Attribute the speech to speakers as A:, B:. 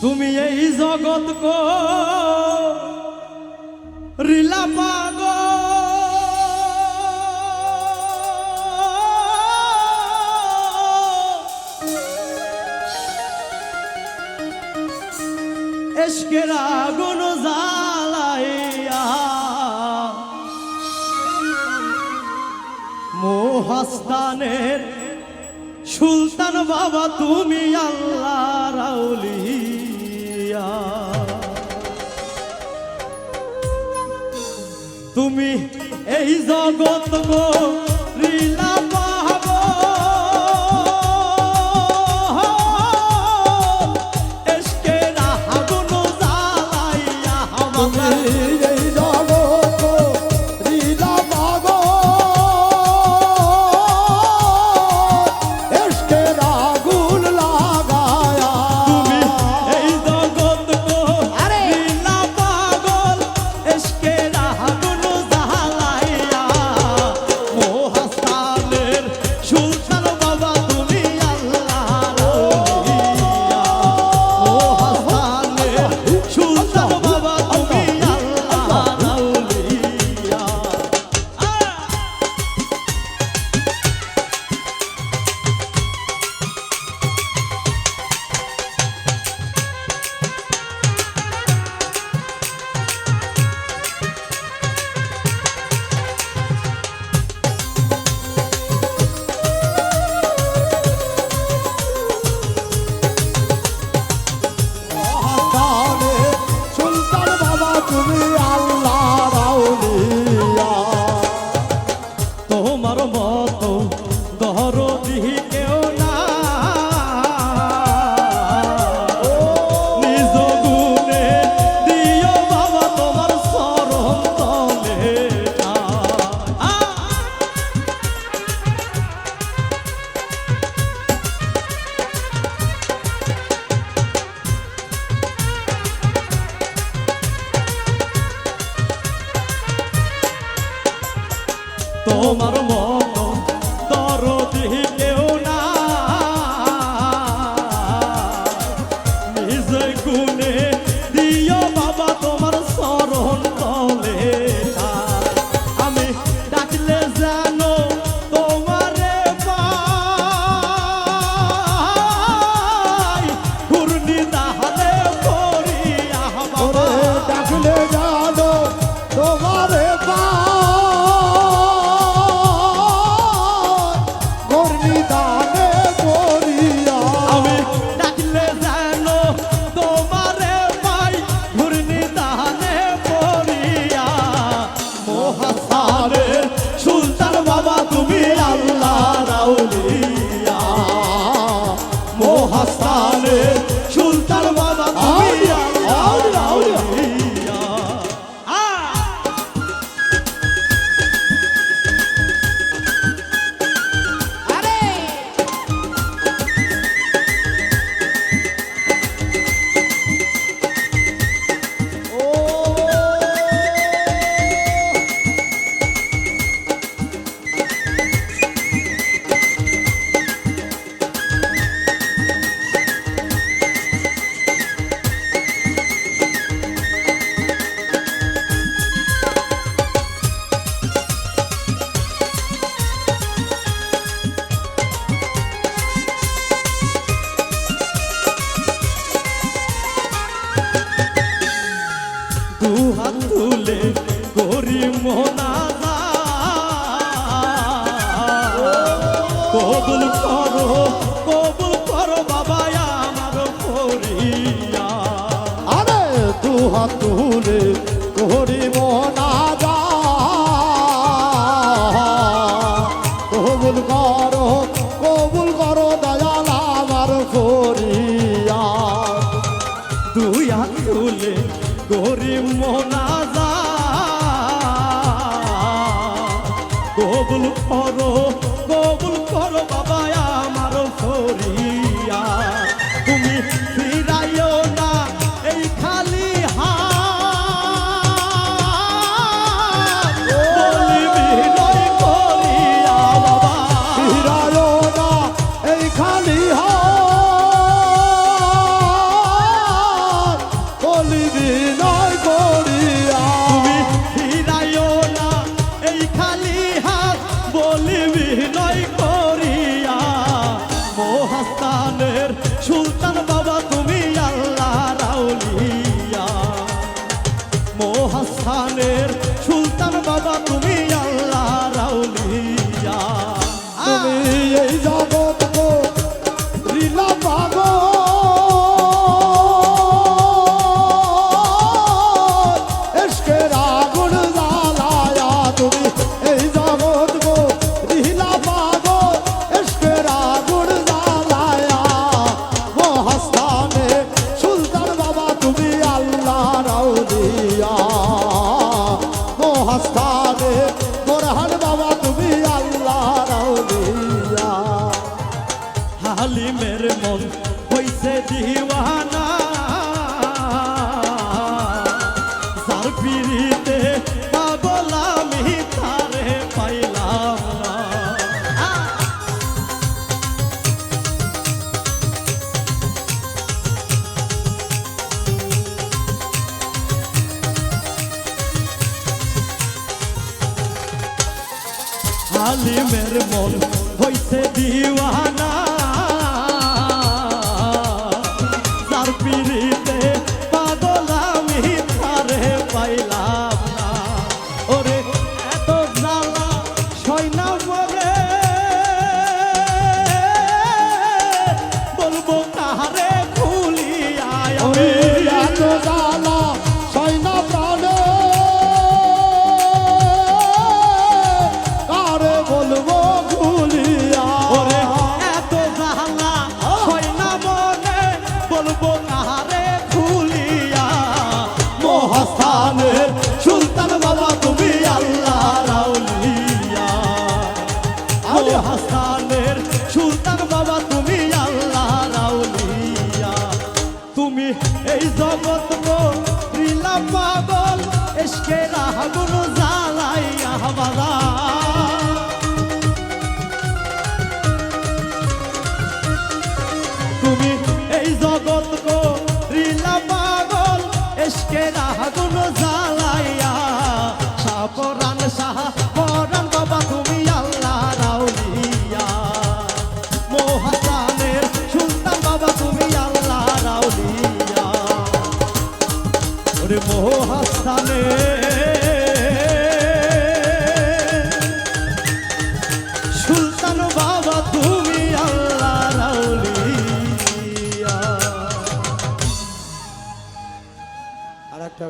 A: তুমি এই জগৎ কো রিলা পাগল এশকের আগুন জ্বালাইয়া মোহাস্তানের সুলতান বাবা তুমি আল্লাহর আউলিয়া তুমি এই জগৎ গো রিলা পাগল এশকের আগুন জ্বালাইয়া বাবা
B: এই জগৎ রিলা পাগল এশকের আগুন লাগায়া
A: তুমি এই জগৎ গো রিলা পাগল এশকের আগুন জ্বালাইয়া মোহাস্তানের সুলতান বাবা তুমি আল্লাহর আউলিয়া মোহাস্তানের সুলতান বাবা তুমি আল্লাহর আউলিয়া
B: মহাস্থানে সুলতান বাবা তুমি আল্লাহর আউলিয়া
A: তোমার মতো দরদি কেউ না নিজ গুণে দিও বাবা তোমার চরণ তলে তোমার মতো দরদি কেউ না নিজ গুণে দিও বাবা তোমার চরণ তলে আমি ডাকলে জানো তোমারে পাই ঘূর্ণি তাহলে করিয়া বাবা
B: ওরে ডাকলে জানো তোমারে দানে করিয়া
A: আমি ডাকলে জানো তোমারে পাই ঘূর্ণি তাহলে করিয়া মোহাস্তানের সুলতান বাবা তুমি আল্লাহর আউলিয়া মোহাস্তানের সুলতান বাবা তুমি আল্লাহর আউলিয়া দুহাত তুলে করি মোনাজাত কবুল করো বাবা আমার করিয়া
B: আরে দুহাত তুলে করি মোনাজাত কবুল করো দয়াল আমার করিয়া
A: দুই হাত তুলে করি মোনাজাত কবুল করো বাবা আমার করিয়া তুমি ফিরাইও না এই খালি হাত বলি বিনয় করিয়া বাবা
B: ফিরায়ো না এই খালি
A: বাবা তুমি আল্লাহ রাউলিয়া মহাস্থানের সুলতান বাবা তুমি আল্লাহ রাউলিয়া
B: তুমি এই জগৎ গো লীলা পাগল এসকের আগুন জ্বালায়া তুমি এই জগৎ গো লীলা পাগল এসকের আগুন জ্বালায়া মহাস্থানে সুলতান বাবা তুমি আল্লাহ রাউলিয়া মহাস্থানে বোরহান বাবা তুমি আল্লাহ রাউলিয়া
A: হালিমের মন হইছে দিওয়ানা যার পিড়িতে পাগল আমি তারে পাইলাম না হালিমের মন হইছে দিওয়ানা যার পিড়িতে পাগল আমি তারে পাইলাম না ওরে এত জ্বালা সয় না বলে বলবো কাহারে খুলিয়া আমি
B: এত জ্বালা সয়না প্রাণে কারে বলবো ভুলিয়া
A: ওরে এত জ্বালা হয় না মনে বলবো কাহারে খুলিয়া মহাস্থানের সুলতান বাবা তুমি আল্লাহ রাউলিয়া মহাস্থানের সুলতান বাবা তুমি আল্লাহ রাউলিয়া তুমি এই জগৎ লীলা পাগল এসকে রাগুন জ্বালাইয়া বাবা তুমি এই জগৎ লীলা পাগল এসকে রাগুন জ্বালাইয়া সাপরান সাহা পরান বাবা তুমি আল্লাহ রাউলিয়া মহাস্থানের সুলতান বাবা তুমি আল্লাহ রাউলিয়া ওরে মহাস্থানের সুলতান বাবা তুমি আল্লাহ রাউলিয়া
B: আর একটা